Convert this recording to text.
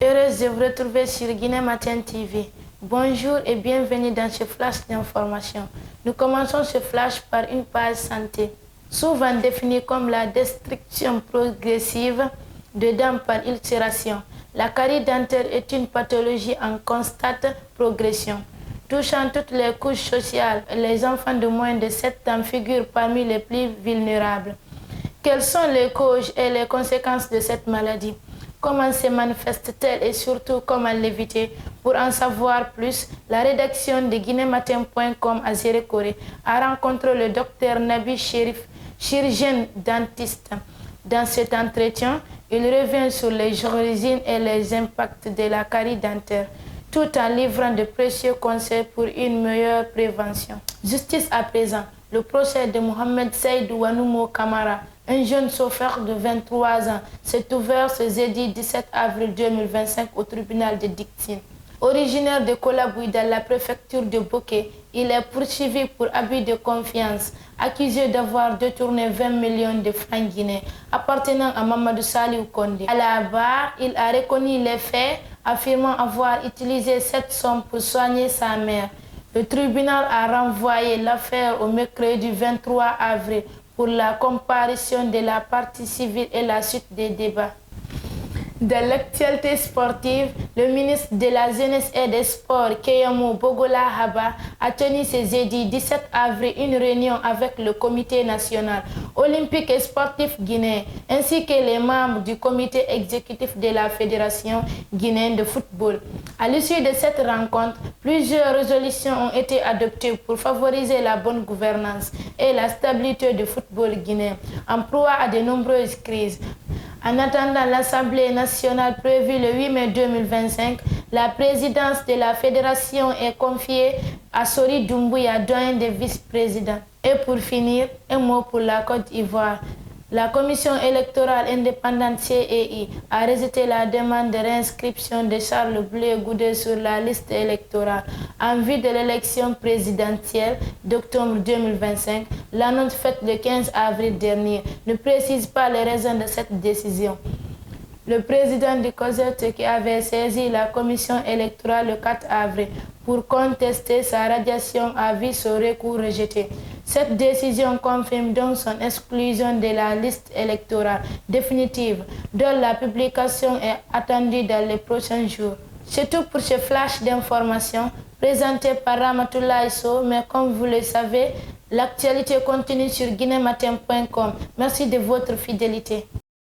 Heureuse de vous retrouver sur Guinée Matin TV. Bonjour et bienvenue dans ce flash d'information. Nous commençons ce flash par une page santé. Souvent définie comme la destruction progressive de dents par ulcération, la carie dentaire est une pathologie en constante progression. Touchant toutes les couches sociales, les enfants de moins de 7 ans figurent parmi les plus vulnérables. Quelles sont les causes et les conséquences de cette maladie? Comment se manifeste-t-elle et surtout comment l'éviter? Pour en savoir plus, la rédaction de guinématin.com à Zérékoré a rencontré le docteur Nabi Chérif, chirurgien dentiste. Dans cet entretien, il revient sur les origines et les impacts de la carie dentaire, tout en livrant de précieux conseils pour une meilleure prévention. Justice à présent, le procès de Mohamed Seydou Wanoumo Kamara, un jeune chauffeur de 23 ans, s'est ouvert ce jeudi 17 avril 2025 au tribunal de Dictine. Originaire de Kolabouy dans la préfecture de Boké, il est poursuivi pour abus de confiance, accusé d'avoir détourné 20 millions de francs guinéens appartenant à Mamadou Saliou Kondé. À la barre, il a reconnu les faits, affirmant avoir utilisé cette somme pour soigner sa mère. Le tribunal a renvoyé l'affaire au mercredi 23 avril pour la comparution de la partie civile et la suite des débats. Dans l'actualité sportive, le ministre de la Jeunesse et des Sports, Keyamo Bogola Haba, a tenu ce jeudi 17 avril une réunion avec le comité national olympique et sportif guinéen, ainsi que les membres du comité exécutif de la Fédération guinéenne de football. À l'issue de cette rencontre, plusieurs résolutions ont été adoptées pour favoriser la bonne gouvernance et la stabilité du football guinéen, en proie à de nombreuses crises. En attendant l'Assemblée nationale prévue le 8 mai 2025, la présidence de la fédération est confiée à Sori Doumbouya, doyen des vice-présidents. Et pour finir, un mot pour la Côte d'Ivoire. La commission électorale indépendante CEI a rejeté la demande de réinscription de Charles Blé Goudé sur la liste électorale en vue de l'élection présidentielle d'octobre 2025. L'annonce faite le 15 avril dernier ne précise pas les raisons de cette décision. Le président du COSET qui avait saisi la commission électorale le 4 avril pour contester sa radiation a vu son recours rejeté. Cette décision confirme donc son exclusion de la liste électorale définitive, dont la publication est attendue dans les prochains jours. C'est tout pour ce flash d'information présenté par Ramatoulaye Sow, mais comme vous le savez, l'actualité continue sur guinématin.com. Merci de votre fidélité.